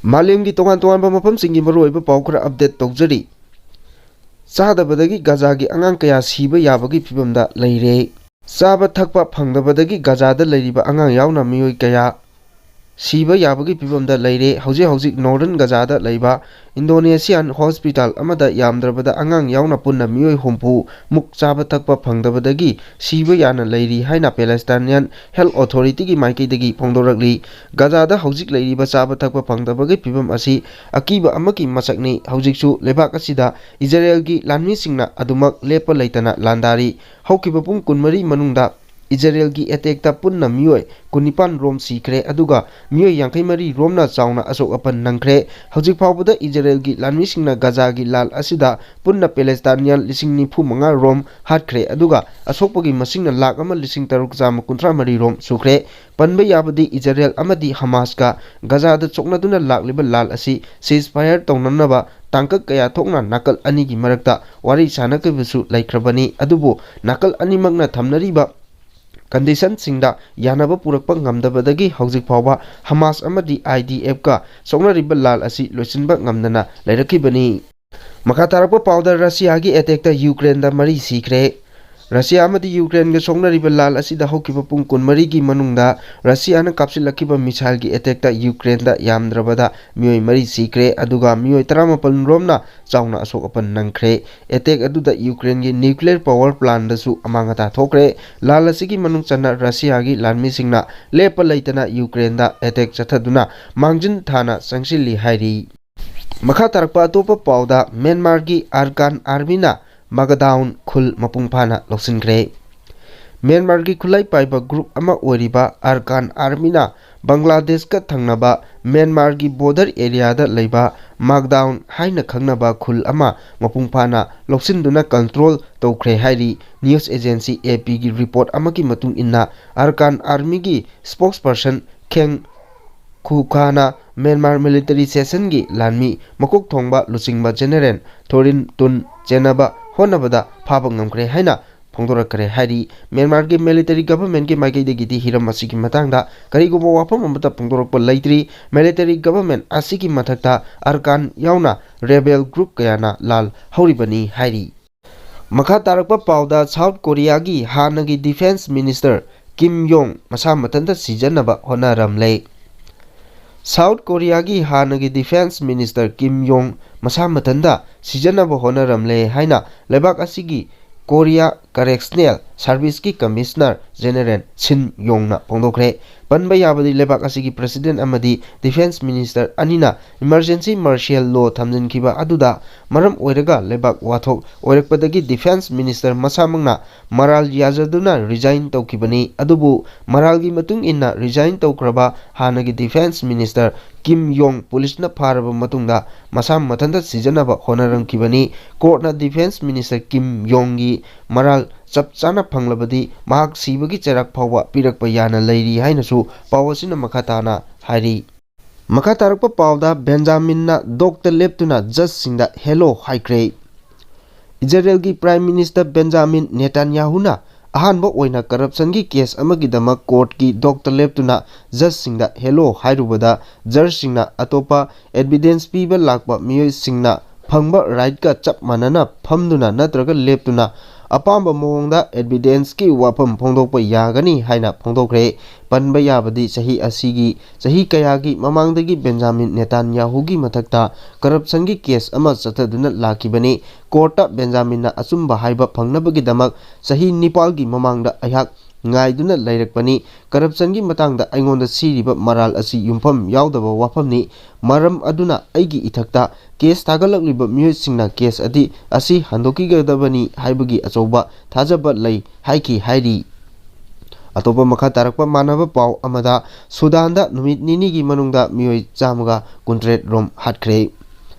मालेमगी तोंगान तोंगानबा मफमसिंगी मरुओइबा पाउ खरा अपडेट तौजरी चादबदगी गाजागी अंगांग कया सीबा याबगी फिबमदा लैरे चाबा थकपा फंगदबदगी गाजादा लैरिबा अंगांग यावना मियोइ कया सीबा याबगी फिबमदा लैरे हौजिक नॉर्दर्न गाजादा लैबा इंडोनेशियन हॉस्पिटल अमदा यामद्रबदा अंगांग यावना पुन्ना मियोइ हुम्फु मुक चाबा थकपा फंगदबदगी सीबा याना लैरी हाइना पैलेस्टाइनियन हेल्थ अथॉरिटी की माइकैदगी फोंदोरकली गाजादा हौजिक लैरिबा चाबा थकपा फंगदबगी फिबम असी अकीबा अमकी मसकनी हौजिकसु लेबाक असिदा इजरायलगी लानमीसिंगना अदुमक लेपा लैतना लांदारी हौकिबा पुंग कुनमरी मनुंगदा इजरायलगी अटैकता पुन्ना मियोइ कुनिपान रोम सीखरे अदुगा मियोइ यांखैमरी रोमना चावना अशोक अपन नंखरे हौजिक फावबदा इजरायलगी लानमीसिंगना गाजागी लाल असिदा पुन्ना पैलेस्टाइनियन 95 रोम हाटखरे अदुगा अशोकपगी मसिंगना लाख अमा 6,353 रोम सुखरे पनबा याबदी इजरायल अमदी हमासका गाजादा चोकनादुना लाखलिबा लाल असी सीजफायर तौननबा तांकक कया थोकना नाकल अनिगी मरक्ता वारी सानकबसु लैख्रबनी अदुबो नाकल अनिमगना थमनरिबा कंडीशन सिंगदा यानबा पुरकपा ngamdabadagi हौजिक फावबा हमास अमदी IDF का सोंगनरिबा लाल असी लोइसिनबा ngamdana लैरखिबनी मखा तारकपा पाउदा रशियागी अटैकता यूक्रेनदा मरी सीखरे रशिया अमदी यूक्रेन के सोंगनरिबा लाल असिदा हौकिबा पुंग कुनमरी की मनुंगदा रशियाना कापसिलखिबा मिसाइल की अटैकता यूक्रेनदा यामद्रबदा मियोइ मरी सीखरे अदुगा मियोइ 13 रोमना चावना अशोक अपन नंखरे अटैक अदुदा यूक्रेन की न्यूक्लियर पावर प्लांट दसु अमांगता थोकरे लाल असिगी मनुंग चन्ना रशियागी लानमीसिंगना लेपा लैतना यूक्रेनदा अटैक चथदुना मांगजिन थाना संगसिली हाइरी मखा तारकपा अतोपा पाउदा म्यांमार की अरकान आर्मीना मगदाउन खुल मपुंग फाना लौसिनख्रे म्यांमार की खुलाई पाइबा ग्रुप अमा ओरिबा अरकान आर्मीना बांग्लादेश का थंगनबा म्यांमार की बॉर्डर एरिया दा लैबा मगदाउन हाइना खंगनबा खुल अमा मपुंग फाना लौसिनदुना कंट्रोल तौख्रे हाइरी न्यूज एजेंसी AP की रिपोर्ट अमा की मतुंग इन्ना अरकान आर्मी की स्पोक्सपर्सन खेंग खुखाना म्यांमार मिलिटरी सेशन की लानमी मकोक थोंगबा लुचिंगबा जनरल थोरिन तुन चेनबा होनबदा फाबा ngamkre haina phongdorakre hari Myanmar की मिलिटरी गवर्नमेंट की माइकैदगी हिरम असिगी मतंगदा करिगुबा वाफम अमता phongdorakpa लैत्री मिलिटरी गवर्नमेंट असिगी मथक्ता अरकान यावना रेबेल ग्रुप कयाना लाल हौरिबनी हाइरी मखा तारकपा पाउदा साउथ कोरिया की हानगी डिफेंस मिनिस्टर किम योंग मसा मतंदा सिजनबा होनारमले साउथ कोरिया की हानगी डिफेंस मिनिस्टर किम योंग मसा मतंदा सिजनब होनरमले हाइना लेबाक असिगी कोरिया करेक्शनल सर्विस की कमिश्नर जनरल सिन योंगना फोंदोखरे पनबा याबदी लेबाक असिगी प्रेसिडेंट अमदी डिफेंस मिनिस्टर अनिना इमरजेंसी मार्शियल लॉ थमजिनखिबा अदुदा मरम ओइरगा लेबाक वाथोक ओइरकपदगी डिफेंस मिनिस्टर मसामंगना मराल याजदुना रिजाइन तौखिबनी अदुबु मरालगी मतुंग इन्ना रिजाइन तौख्रबा हानगी defence minister Kim Yong पुलिसना फारबा मतुंगदा मसाम मथंदा सिजनबा होनरंखिबनी कोर्टना defence minister किम योंगी मराल चप चाना फंगलबदी महाक सीबगी चरक फावबा पिरकपा याना लैरी हाइनसु पावसिना मखाताना हाइरी मखा तारकपा पावदा बेंजामिनना डॉक्टर लेप्तुना जज सिंगदा हेलो हाइक्रे इजरायल की प्राइम मिनिस्टर बेंजामिन नेतान्याहुना अहानबा ओइना करप्शन की केस अमगिदमक कोर्ट की डॉक्टर लेप्तुना जज सिंगदा हेलो हाइरुबदा जज सिंगना अतोपा एविडेंस पीबा लाकपा मियोइ सिंगना फंगबा राइट का चप मानना फमदुना नत्रगा लेप्तुना अपाम्ब मोंगदा एविडेंस की वाफम फोंदोकपा यागनी हाइना फोंदोखरे पनबा याबदी सही असिगी सही कयागी ममांगदगी बेंजामिन नेतान्याहुगी मथक्ता करप्शन की केस अमा चथदुना लाखिबनी कोर्टा बेंजामिनना अचुम्बा हाइबा फंगनबगिदमक सही निपाल की ममांगदा अयाक ngaiduna lairakpani corruption gi matangda aingonda siriba maral asi yumpham yaudaba wafamni maram aduna aigi ithakta case thagalagliba miyosingna case adi asi handoki gadabani haibagi achouba thajaba lai haiki hairi atopa makha tarakpa manaba pau amada Sudan da numit nini gi manungda miyoi chamuga kuntret rom hatkre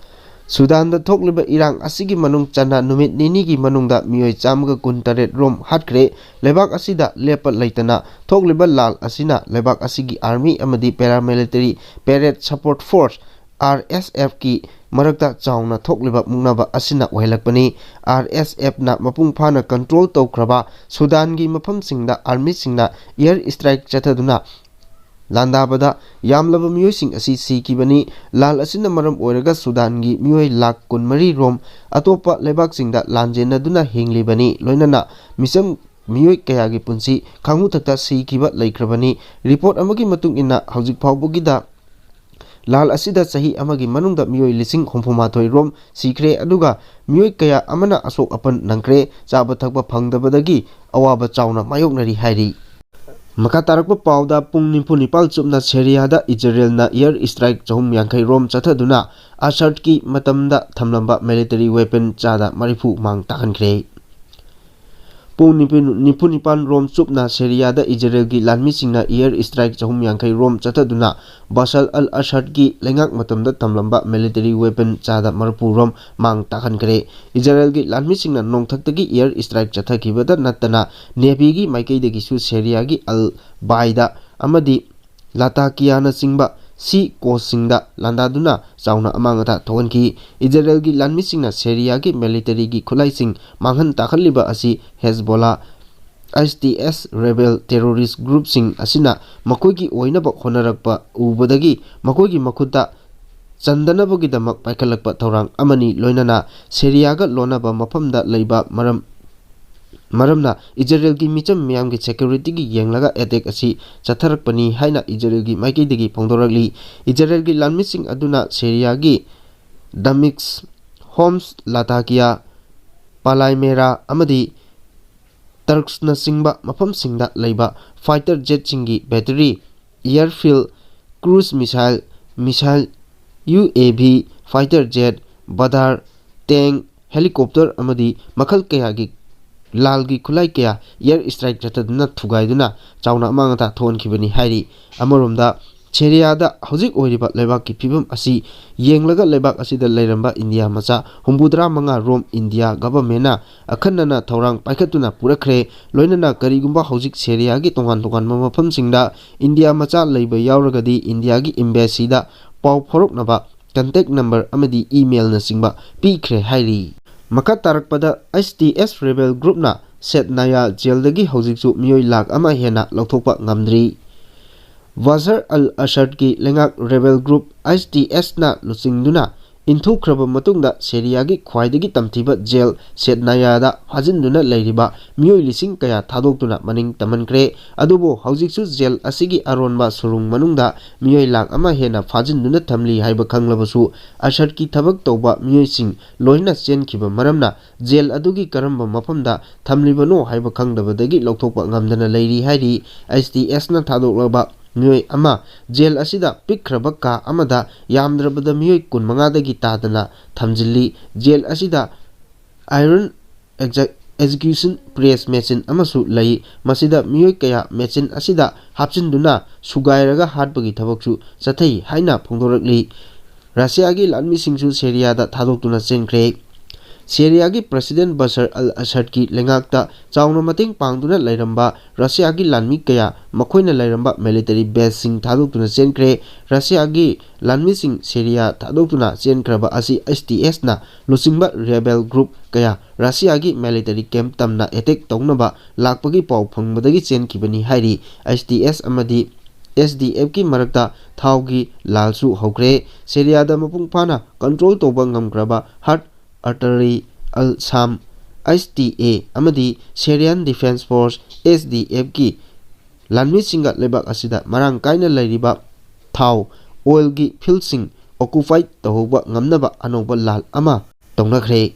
Sudan da thokliba irang asigi manung chana numit nini gi manungda miyoi chamuga kuntaret rom hatkre lebak asida lepa laitana thokliba lal asina lebak asigi army amadi paramilitary parade support force RSF की मरक्ता चाउना थोकलिबा मुंगनाबा असिना ओहेलकपनी RSF ना मपुंग फाना control तौख्रबा Sudan की मफम सिंगदा army सिंगना air strike चथदुना ꯂꯥꯟꯗꯥꯕꯗ ꯌꯥꯝꯂꯕ ꯃꯤꯑꯣꯏꯁꯤꯡ ꯑꯁꯤ ꯁꯤꯈꯤꯕꯅꯤ꯫ ꯂꯥꯜ ꯑꯁꯤꯅ ꯃꯔꯝ ꯑꯣꯏꯔꯒ ꯁꯨꯗꯥꯟꯒꯤ ꯃꯤꯑꯣꯏ ꯂꯥꯈ 23 ꯔꯣꯝ ꯑꯇꯣꯞꯄ ꯂꯩꯕꯥꯛꯁꯤꯡꯗ ꯂꯥꯟꯖꯦꯟꯅꯗꯨꯅ ꯍꯤꯡꯂꯤꯕꯅꯤ, ꯂꯣꯏꯅꯅ ꯃꯤꯆꯝ ꯃꯤꯑꯣꯏ ꯀꯌꯥꯒꯤ ꯄꯨꯟꯁꯤ ꯈꯥꯡꯃꯨꯊꯛꯇ ꯁꯤꯈꯤꯕ ꯂꯩꯈ꯭ꯔꯕꯅꯤ꯫ ꯔꯤꯄꯣꯔꯠ ꯑꯃꯒꯤ ꯃꯇꯨꯡ ꯏꯟꯅ ꯍꯧꯖꯤꯛ ꯐꯥꯎꯕꯒꯤꯗ ꯂꯥꯜ ꯑꯁꯤꯗ ꯆꯍꯤ ꯑꯃꯒꯤ ꯃꯅꯨꯡꯗ ꯃꯤꯑꯣꯏ 94,000 ꯔꯣꯝ ꯁꯤꯈ꯭ꯔꯦ, ꯑꯗꯨꯒ ꯃꯤꯑꯣꯏ ꯀꯌꯥ ꯑꯃꯅ ꯑꯁꯣꯛ ꯑꯄꯟ ꯅꯪꯈ꯭ꯔꯦ, ꯆꯥꯕ ꯊꯛꯄ ꯐꯪꯗꯕꯗꯒꯤ ꯑꯋꯥꯕ ꯆꯥꯎꯅ ꯃꯥꯌꯣꯛꯅꯔꯤ ꯍꯥꯏꯔꯤ꯫ ꯃꯈꯥ ꯇꯥꯔꯛꯄ ꯄꯥꯎꯗ ꯄꯨꯡ 94 ꯆꯨꯞꯅ ꯁꯤꯔꯤꯌꯥꯗ ꯏꯖꯔꯦꯜꯅ ꯏꯌꯔ ꯏꯁꯇ꯭ꯔꯥꯏꯛ 250 ꯔꯣꯝ ꯆꯠꯊꯗꯨꯅ ꯑꯁꯥꯗꯀꯤ ꯃꯇꯝꯗ ꯊꯝꯂꯝꯕ ꯃꯤꯂꯤꯇꯔꯤ ꯋꯦꯄꯟ 30 ꯃꯥꯡ ꯇꯥꯛꯍꯟꯈ꯭ꯔꯦ꯫ ꯄꯨꯡ 94 ꯔꯣꯝ ꯆꯨꯞꯅ ꯁꯤꯔꯤꯌꯥꯗ ꯏꯖꯔꯦꯜꯒꯤ ꯂꯥꯟꯃꯤꯁꯤꯡꯅ ꯏꯌꯔ ꯏꯁꯇ꯭ꯔꯥꯏꯛ 250 ꯔꯣꯝ ꯆꯠꯊꯗꯨꯅ ꯕꯁꯥꯔ ꯑꯜ-ꯑꯁꯥꯗꯀꯤ ꯂꯩꯉꯥꯛ ꯃꯇꯝꯗ ꯊꯝꯂꯝꯕ ꯃꯤꯂꯤꯇꯔꯤ ꯋꯦꯄꯟ 30 ꯔꯣꯝ ꯃꯥꯡ ꯇꯥꯛꯍꯟꯈ꯭ꯔꯦ꯫ ꯏꯖꯔꯦꯜꯒꯤ ꯂꯥꯟꯃꯤꯁꯤꯡꯅ ꯅꯣꯡꯊꯛꯇꯒꯤ ꯏꯌꯔ ꯏꯁꯇ꯭ꯔꯥꯏꯛ ꯆꯠꯊꯈꯤꯕꯗ ꯅꯠꯇꯅ ꯅꯦꯚꯤꯒꯤ ꯃꯥꯏꯀꯩꯗꯒꯤꯁꯨ ꯁꯤꯔꯤꯌꯥꯒꯤ al-Baida ꯑꯃꯗꯤ ꯂꯥꯇꯥꯀꯤꯌꯥꯅꯆꯤꯡꯕ ꯁꯤ ꯀꯣꯁꯁꯤꯡꯗ ꯂꯥꯟꯗꯥꯗꯨꯅ ꯆꯥꯎꯅ ꯑꯃꯥꯡ ꯑꯇꯥ ꯊꯣꯛꯍꯟꯈꯤ꯫ ꯏꯖꯔꯦꯜꯒꯤ ꯂꯥꯟꯃꯤꯁꯤꯡꯅ ꯁꯤꯔꯤꯌꯥꯒꯤ ꯃꯤꯂꯤꯇꯔꯤꯒꯤ ꯈꯨꯠꯂꯥꯏꯁꯤꯡ ꯃꯥꯡꯍꯟ ꯇꯥꯛꯍꯜꯂꯤꯕ ꯑꯁꯤ ꯍꯦꯖꯕꯣꯂꯥ, ISIS ꯔꯦꯕꯦꯜ ꯇꯦꯔꯣꯔꯤꯁꯠ ꯒ꯭ꯔꯨꯞꯁꯤꯡ ꯑꯁꯤꯅ ꯃꯈꯣꯏꯒꯤ ꯑꯣꯏꯅꯕ ꯍꯣꯠꯅꯔꯛꯄ ꯎꯕꯗꯒꯤ ꯃꯈꯣꯏꯒꯤ ꯃꯈꯨꯠꯇ ꯆꯟꯗꯅꯕꯒꯤꯗꯃꯛ ꯄꯥꯏꯈꯠꯂꯛꯄ ꯊꯧꯔꯥꯡ ꯑꯃꯅꯤ, ꯂꯣꯏꯅꯅ ꯁꯤꯔꯤꯌꯥꯒ ꯂꯣꯟꯅꯕ ꯃꯐꯝꯗ ꯂꯩꯕ ꯃꯔꯝꯅ ꯏꯖꯔꯦꯜꯒꯤ ꯃꯤꯆꯝ ꯃꯤꯌꯥꯝꯒꯤ ꯁꯦꯀ꯭ꯌꯨꯔꯤꯇꯤꯒꯤ ꯌꯦꯡꯂꯒ ꯑꯦꯇꯦꯛ ꯑꯁꯤ ꯆꯠꯊꯔꯛꯄꯅꯤ ꯍꯥꯏꯅ ꯏꯖꯔꯦꯜꯒꯤ ꯃꯥꯏꯀꯩꯗꯒꯤ ꯐꯣꯡꯗꯣꯔꯛꯂꯤ꯫ ꯏꯖꯔꯦꯜꯒꯤ ꯂꯥꯟꯃꯤꯁꯤꯡ ꯑꯗꯨꯅ ꯁꯤꯔꯤꯌꯥꯒꯤ ꯗꯃꯤꯁꯛ, ꯍꯣꯝꯁ, ꯂꯥꯇꯥꯀꯤꯌꯥ, ꯄꯥꯂꯥꯏꯃꯦꯔꯥ ꯑꯃꯗꯤ ꯇꯔꯛꯁꯅꯆꯤꯡꯕ ꯃꯐꯝꯁꯤꯡꯗ ꯂꯩꯕ ꯐꯥꯏꯇꯔ ꯖꯦꯠꯁꯤꯡꯒꯤ ꯕꯦꯇꯔꯤ, ꯏꯌꯔꯐꯤꯜꯗ, cruise missile, UAV, fighter jet, radar, tank, helicopter ꯑꯃꯗꯤ ꯃꯈꯜ ꯀꯌꯥꯒꯤ ꯂꯥꯜꯒꯤ ꯈꯨꯠꯂꯥꯏ ꯀꯌꯥ ꯏꯌꯔ ꯏꯁꯇ꯭ꯔꯥꯏꯛ ꯆꯠꯊꯗꯨꯅ ꯊꯨꯒꯥꯏꯗꯨꯅ ꯆꯥꯎꯅ ꯑꯃꯥꯡ ꯑꯇꯥ ꯊꯣꯛꯍꯟꯈꯤꯕꯅꯤ ꯍꯥꯏꯔꯤ꯫ ꯑꯃꯔꯣꯝꯗ ꯁꯤꯔꯤꯌꯥꯗ ꯍꯧꯖꯤꯛ ꯑꯣꯏꯔꯤꯕ ꯂꯩꯕꯥꯛꯀꯤ ꯐꯤꯚꯝ ꯑꯁꯤ ꯌꯦꯡꯂꯒ ꯂꯩꯕꯥꯛ ꯑꯁꯤꯗ ꯂꯩꯔꯝꯕ ꯏꯟꯗꯤꯌꯥ ꯃꯆꯥ 75 ꯔꯣꯝ ꯏꯟꯗꯤꯌꯥ ꯒꯚꯔꯟꯃꯦꯟꯠꯅ ꯑꯈꯟꯅꯅ ꯊꯧꯔꯥꯡ ꯄꯥꯏꯈꯠꯇꯨꯅ ꯄꯨꯔꯛꯈ꯭ꯔꯦ, ꯂꯣꯏꯅꯅ ꯀꯔꯤꯒꯨꯝꯕ ꯍꯧꯖꯤꯛ ꯁꯤꯔꯤꯌꯥꯒꯤ ꯇꯣꯉꯥꯟ ꯇꯣꯉꯥꯟꯕ ꯃꯐꯝꯁꯤꯡꯗ ꯏꯟꯗꯤꯌꯥ ꯃꯆꯥ ꯂꯩꯕ ꯌꯥꯎꯔꯒꯗꯤ ꯏꯟꯗꯤꯌꯥꯒꯤ ꯏꯝꯕꯦꯁꯤꯗ ꯄꯥꯎ ꯐꯥꯎꯔꯛꯅꯕ ꯀꯟꯇꯦꯛ ꯅꯝꯕꯔ ꯑꯃꯗꯤ ꯏꯃꯦꯜꯅꯆꯤꯡꯕ ꯄꯤꯈ꯭ꯔꯦ ꯍꯥꯏꯔꯤ꯫ ꯃꯈꯥ ꯇꯥꯔꯛꯄꯗ ISIS ꯔꯦꯕꯦꯜ ꯒ꯭ꯔꯨꯞꯅ ꯁꯦꯗꯅꯥꯌꯥ ꯖꯦꯜꯗꯒꯤ ꯍꯧꯖꯤꯛꯁꯨ ꯃꯤꯑꯣꯏ ꯂꯥꯈ 1 ꯍꯦꯟꯅ ꯂꯧꯊꯣꯛꯄ ꯉꯝꯗ꯭ꯔꯤ꯫ ꯕꯁꯥꯔ ꯑꯜ-ꯑꯁꯥꯗꯀꯤ ꯂꯩꯉꯥꯛ ꯔꯦꯕꯦꯜ ꯒ꯭ꯔꯨꯞ ISISꯅ ꯂꯨꯆꯤꯡꯗꯨꯅ ꯏꯟꯊꯨꯈ꯭ꯔꯕ ꯃꯇꯨꯡꯗ ꯁꯤꯔꯤꯌꯥꯒꯤ ꯈ꯭ꯋꯥꯏꯗꯒꯤ ꯇꯝꯊꯤꯕ ꯖꯦꯜ ꯁꯦꯗꯅꯥꯌꯥꯗ ꯐꯥꯖꯤꯟꯗꯨꯅ ꯂꯩꯔꯤꯕ ꯃꯤꯑꯣꯏ ꯂꯤꯁꯤꯡ ꯀꯌꯥ ꯊꯥꯗꯣꯛꯇꯨꯅ ꯃꯅꯤꯡ ꯇꯝꯍꯟꯈ꯭ꯔꯦ, ꯑꯗꯨꯕꯨ ꯍꯧꯖꯤꯛꯁꯨ ꯖꯦꯜ ꯑꯁꯤꯒꯤ ꯑꯔꯣꯟꯕ ꯁꯨꯔꯨꯡ ꯃꯅꯨꯡꯗ ꯃꯤꯑꯣꯏ ꯂꯥꯈ 1 ꯍꯦꯟꯅ ꯐꯥꯖꯤꯟꯗꯨꯅ ꯊꯝꯂꯤ ꯍꯥꯏꯕ ꯈꯪꯂꯕꯁꯨ ꯑꯁꯥꯗꯀꯤꯊꯕꯛꯇꯧꯕ ꯃꯤꯑꯣꯏꯁꯤꯡ ꯂꯣꯏꯅ ꯆꯦꯟꯈꯤꯕ ꯃꯔꯝꯅ ꯖꯦꯜ ꯑꯗꯨꯒꯤ ꯀꯔꯝꯕ ꯃꯐꯝꯗ ꯊꯝꯂꯤꯕꯅꯣ ꯍꯥꯏꯕ ꯈꯪꯗꯕꯗꯒꯤ ꯂꯧꯊꯣꯛꯄ ꯉꯝꯗꯅ ꯂꯩꯔꯤ ꯍꯥꯏꯔꯤ꯫ ISISꯅ ꯊꯥꯗꯣꯛꯂꯕ ꯃꯤꯑꯣꯏ ꯑꯃ ꯖꯦꯜ ꯑꯁꯤꯗ ꯄꯤꯛꯈ꯭ꯔꯕ ꯀꯥ ꯑꯃꯗ ꯌꯥꯝꯗ꯭ꯔꯕꯗ ꯃꯤꯑꯣꯏ 25ꯗꯒꯤ ꯇꯥꯗꯅ ꯊꯝꯖꯤꯜꯂꯤ꯫ ꯖꯦꯜ ꯑꯁꯤꯗ ꯑꯥꯏꯔꯟ ꯑꯦꯛꯖꯤꯀ꯭ꯌꯨꯁꯟ ꯄ꯭ꯔꯦꯁ ꯃꯦꯆꯤꯟ ꯑꯃꯁꯨ ꯂꯩ, ꯃꯁꯤꯗ ꯃꯤꯑꯣꯏ ꯀꯌꯥ ꯃꯦꯆꯤꯟ ꯑꯁꯤꯗ ꯍꯥꯞꯆꯤꯟꯗꯨꯅ ꯁꯨꯒꯥꯏꯔꯒ ꯍꯥꯠꯄꯒꯤ ꯊꯕꯛꯁꯨ ꯆꯠꯊꯩ ꯍꯥꯏꯅ ꯐꯣꯡꯗꯣꯔꯛꯂꯤ꯫ ꯔꯁꯤꯌꯥꯒꯤ ꯂꯥꯟꯃꯤꯁꯤꯡꯁꯨ ꯁꯤꯔꯤꯌꯥꯗ ꯊꯥꯗꯣꯛꯇꯨꯅ ꯆꯦꯟꯈ꯭ꯔꯦ꯫ ꯁꯤꯔꯤꯌꯥꯒꯤ ꯄ꯭ꯔꯦꯁꯤꯗꯦꯟꯠ ꯕꯁꯥꯔ ꯑꯜ-ꯑꯁꯥꯗꯀꯤ ꯂꯩꯉꯥꯛꯇ ꯆꯥꯎꯅ ꯃꯇꯦꯡ ꯄꯥꯡꯗꯨꯅ ꯂꯩꯔꯝꯕ ꯔꯁꯤꯌꯥꯒꯤ ꯂꯥꯟꯃꯤ ꯀꯌꯥ ꯃꯈꯣꯏꯅ ꯂꯩꯔꯝꯕ ꯃꯤꯂꯤꯇꯔꯤ ꯕꯦꯖꯁꯤꯡ ꯊꯥꯗꯣꯛꯇꯨꯅ ꯆꯦꯟꯈ꯭ꯔꯦ꯫ ꯔꯁꯤꯌꯥꯒꯤ ꯂꯥꯟꯃꯤꯁꯤꯡ ꯁꯤꯔꯤꯌꯥ ꯊꯥꯗꯣꯛꯇꯨꯅ ꯆꯦꯟꯈ꯭ꯔꯕ ꯑꯁꯤ ISISꯅ ꯂꯨꯆꯤꯡꯕ ꯔꯦꯕꯦꯜ ꯒ꯭ꯔꯨꯞ ꯀꯌꯥ ꯔꯁꯤꯌꯥꯒꯤ ꯃꯤꯂꯤꯇꯔꯤ ꯀꯦꯝꯞ ꯇꯝꯅ ꯑꯦꯇꯦꯛ ꯇꯧꯅꯕ ꯂꯥꯛꯄꯒꯤ ꯄꯥꯎ ꯐꯪꯕꯗꯒꯤ ꯆꯦꯟꯈꯤꯕꯅꯤ ꯍꯥꯏꯔꯤ꯫ ISIS ꯑꯃꯗꯤ SDFꯀꯤ ꯃꯔꯛꯇ ꯊꯥꯎꯒꯤ ꯂꯥꯜꯁꯨ ꯍꯧꯈ꯭ꯔꯦ꯫ ꯁꯤꯔꯤꯌꯥꯗ ꯃꯄꯨꯡ ꯐꯥꯅ ꯀꯟꯇ꯭ꯔꯣꯜ ꯇꯧꯕ ꯉꯝꯈ꯭ꯔꯕ ꯍꯔꯗ ꯑꯥꯔꯇꯤꯂꯔꯤ, ꯑꯜ-ꯁꯥꯝ, ISTA ꯑꯃꯗꯤ ꯁꯤꯔꯤꯌꯥꯟ ꯗꯤꯐꯦꯟꯁ ꯐꯣꯔꯁ SDFꯀꯤ ꯂꯥꯟꯃꯤꯁꯤꯡꯒ ꯂꯩꯕꯥꯛ ꯑꯁꯤꯗ ꯃꯔꯥꯡ ꯀꯥꯏꯅ ꯂꯩꯔꯤꯕ ꯊꯥꯎ, ꯑꯣꯏꯜꯒꯤ ꯐꯤꯜꯗꯁꯤꯡ ꯑꯣꯀꯨꯄꯥꯏ ꯇꯧꯍꯧꯕ ꯉꯝꯅꯕ ꯑꯅꯧꯕ ꯂꯥꯜ ꯑꯃ ꯇꯧꯅꯈ꯭ꯔꯦ꯫